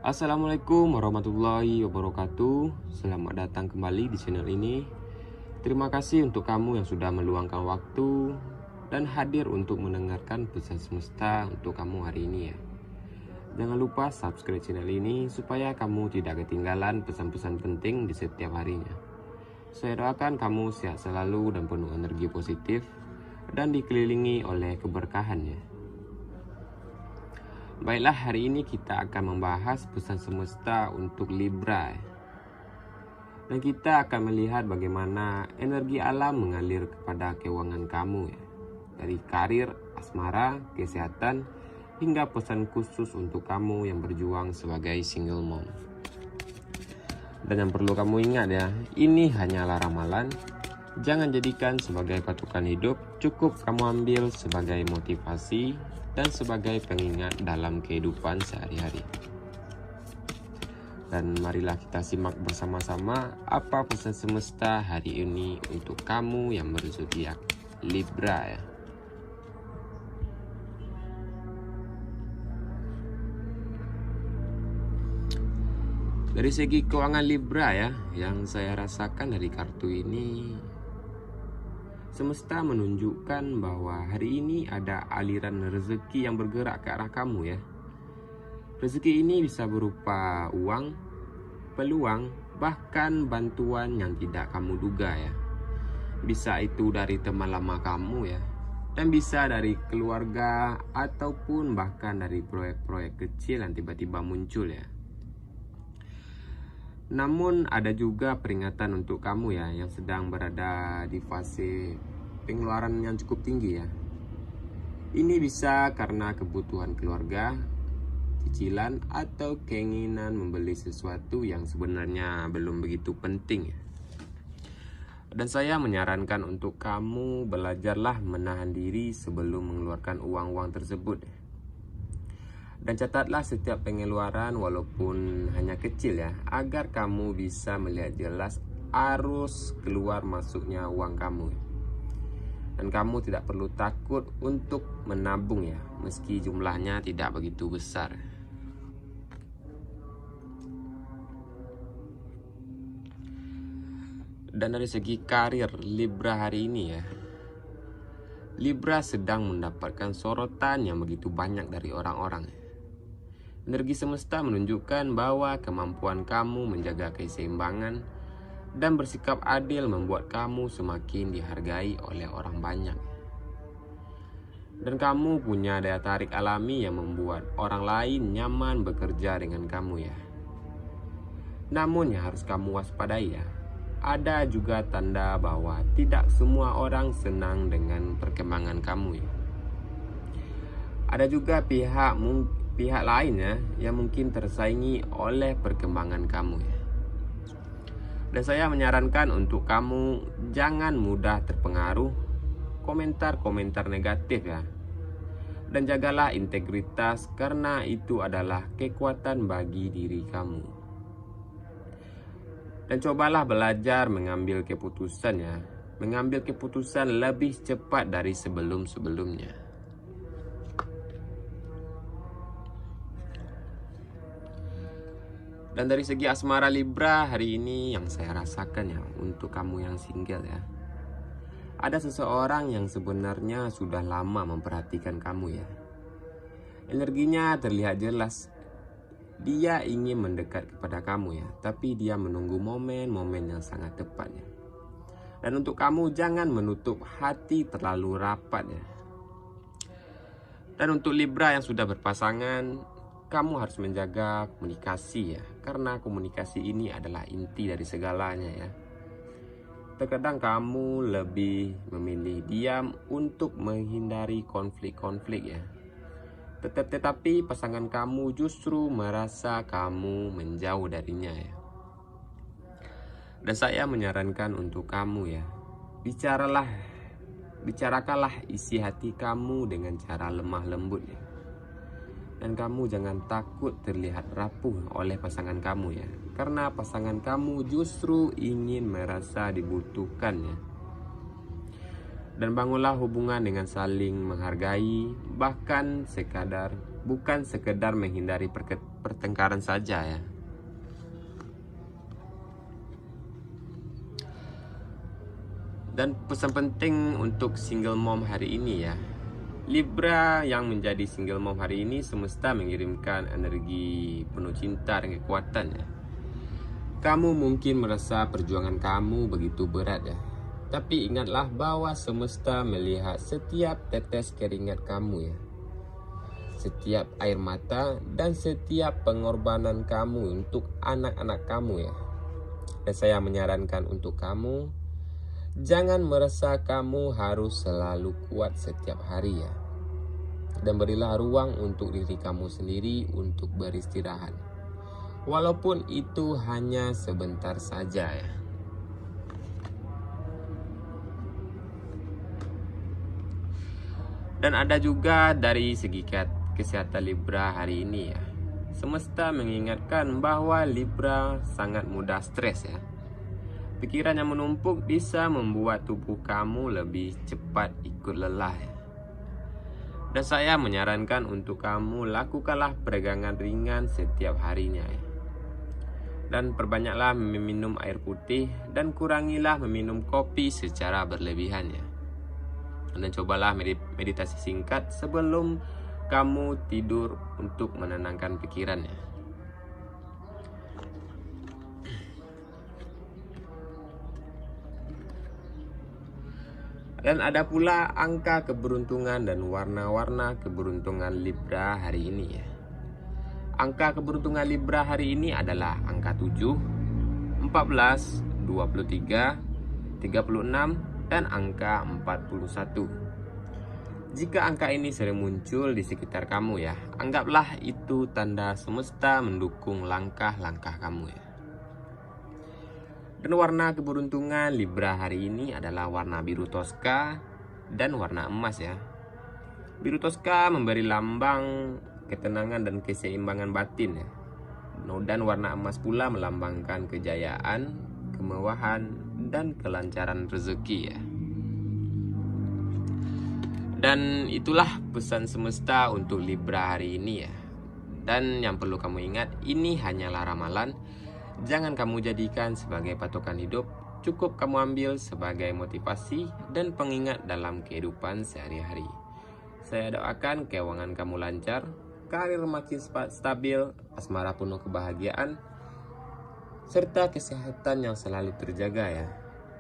Assalamualaikum warahmatullahi wabarakatuh. Selamat datang kembali di channel ini. Terima kasih untuk kamu yang sudah meluangkan waktu dan hadir untuk mendengarkan pesan semesta untuk kamu hari ini ya. Jangan lupa subscribe channel ini supaya kamu tidak ketinggalan pesan-pesan penting di setiap harinya. Saya doakan kamu sehat selalu dan penuh energi positif dan dikelilingi oleh keberkahannya. Baiklah, hari ini kita akan membahas pesan semesta untuk Libra. Dan kita akan melihat bagaimana energi alam mengalir kepada keuangan kamu ya. Dari karir, asmara, kesehatan, hingga pesan khusus untuk kamu yang berjuang sebagai single mom. Dan yang perlu kamu ingat ya, ini hanyalah ramalan. Jangan jadikan sebagai patokan hidup, cukup kamu ambil sebagai motivasi dan sebagai pengingat dalam kehidupan sehari-hari. Dan marilah kita simak bersama-sama apa pesan semesta hari ini untuk kamu yang berzodiak Libra ya. Dari segi keuangan Libra ya, yang saya rasakan dari kartu ini, semesta menunjukkan bahwa hari ini ada aliran rezeki yang bergerak ke arah kamu ya. Rezeki ini bisa berupa uang, peluang, bahkan bantuan yang tidak kamu duga ya. Bisa itu dari teman lama kamu ya, dan bisa dari keluarga ataupun bahkan dari proyek-proyek kecil yang tiba-tiba muncul ya. Namun ada juga peringatan untuk kamu ya yang sedang berada di fase pengeluaran yang cukup tinggi ya. Ini bisa karena kebutuhan keluarga, cicilan, atau keinginan membeli sesuatu yang sebenarnya belum begitu penting ya. Dan saya menyarankan untuk kamu belajarlah menahan diri sebelum mengeluarkan uang-uang tersebut. Dan catatlah setiap pengeluaran walaupun hanya kecil ya, agar kamu bisa melihat jelas arus keluar masuknya uang kamu. Dan kamu tidak perlu takut untuk menabung ya, meski jumlahnya tidak begitu besar. Dan dari segi karir Libra hari ini ya, Libra sedang mendapatkan sorotan yang begitu banyak dari orang-orang. Energi semesta menunjukkan bahwa kemampuan kamu menjaga keseimbangan dan bersikap adil membuat kamu semakin dihargai oleh orang banyak. Dan kamu punya daya tarik alami yang membuat orang lain nyaman bekerja dengan kamu ya. Namun yang harus kamu waspadai ya, ada juga tanda bahwa tidak semua orang senang dengan perkembangan kamu ya. Ada juga pihak lainnya yang mungkin tersaingi oleh perkembangan kamu ya. Dan saya menyarankan untuk kamu jangan mudah terpengaruh komentar-komentar negatif ya. Dan jagalah integritas karena itu adalah kekuatan bagi diri kamu. Dan cobalah belajar mengambil keputusan ya. Mengambil keputusan lebih cepat dari sebelum-sebelumnya. Dan dari segi asmara Libra hari ini yang saya rasakan ya, untuk kamu yang single ya, ada seseorang yang sebenarnya sudah lama memperhatikan kamu ya. Energinya terlihat jelas. Dia ingin mendekat kepada kamu ya, tapi dia menunggu momen-momen yang sangat tepat ya. Dan untuk kamu jangan menutup hati terlalu rapat ya. Dan untuk Libra yang sudah berpasangan, kamu harus menjaga komunikasi ya, karena komunikasi ini adalah inti dari segalanya ya. Terkadang kamu lebih memilih diam untuk menghindari konflik-konflik ya. Tetapi pasangan kamu justru merasa kamu menjauh darinya ya. Dan saya menyarankan untuk kamu ya, bicarakanlah isi hati kamu dengan cara lemah lembut ya. Dan kamu jangan takut terlihat rapuh oleh pasangan kamu ya. Karena pasangan kamu justru ingin merasa dibutuhkan ya. Dan bangunlah hubungan dengan saling menghargai, bahkan bukan sekedar menghindari pertengkaran saja ya. Dan pesan penting untuk single mom hari ini ya. Libra yang menjadi single mom hari ini, semesta mengirimkan energi penuh cinta dan kekuatan ya. Kamu mungkin merasa perjuangan kamu begitu berat ya. Tapi ingatlah bahwa semesta melihat setiap tetes keringat kamu ya. Setiap air mata dan setiap pengorbanan kamu untuk anak-anak kamu ya. Dan saya menyarankan untuk kamu, jangan merasa kamu harus selalu kuat setiap hari ya. Dan berilah ruang untuk diri kamu sendiri untuk beristirahat. Walaupun itu hanya sebentar saja ya. Dan ada juga dari segi kesehatan Libra hari ini ya. Semesta mengingatkan bahwa Libra sangat mudah stres ya. Pikiran yang menumpuk bisa membuat tubuh kamu lebih cepat ikut lelah ya. Dan saya menyarankan untuk kamu lakukanlah peregangan ringan setiap harinya ya. Dan perbanyaklah meminum air putih dan kurangilah meminum kopi secara berlebihan ya. Dan cobalah meditasi singkat sebelum kamu tidur untuk menenangkan pikirannya. Dan ada pula angka keberuntungan dan warna-warna keberuntungan Libra hari ini ya. Angka keberuntungan Libra hari ini adalah angka 7, 14, 23, 36, dan angka 41. Jika angka ini sering muncul di sekitar kamu ya, anggaplah itu tanda semesta mendukung langkah-langkah kamu ya. Dan warna keberuntungan Libra hari ini adalah warna biru toska dan warna emas ya. Biru toska memberi lambang ketenangan dan keseimbangan batin ya. Dan warna emas pula melambangkan kejayaan, kemewahan, dan kelancaran rezeki ya. Dan itulah pesan semesta untuk Libra hari ini ya. Dan yang perlu kamu ingat, ini hanyalah ramalan. Jangan kamu jadikan sebagai patokan hidup, cukup kamu ambil sebagai motivasi dan pengingat dalam kehidupan sehari-hari. Saya doakan keuangan kamu lancar, karir makin stabil, asmara penuh kebahagiaan, serta kesehatan yang selalu terjaga ya.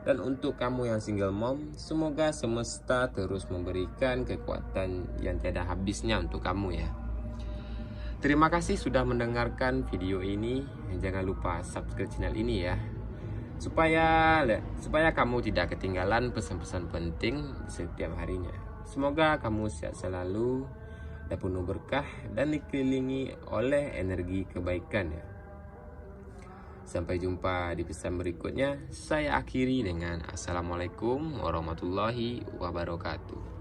Dan untuk kamu yang single mom, semoga semesta terus memberikan kekuatan yang tiada habisnya untuk kamu ya. Terima kasih sudah mendengarkan video ini. Jangan lupa subscribe channel ini ya, supaya kamu tidak ketinggalan pesan-pesan penting setiap harinya. Semoga kamu sehat selalu dan penuh berkah dan dikelilingi oleh energi kebaikan ya. Sampai jumpa di pesan berikutnya. Saya akhiri dengan Assalamualaikum warahmatullahi wabarakatuh.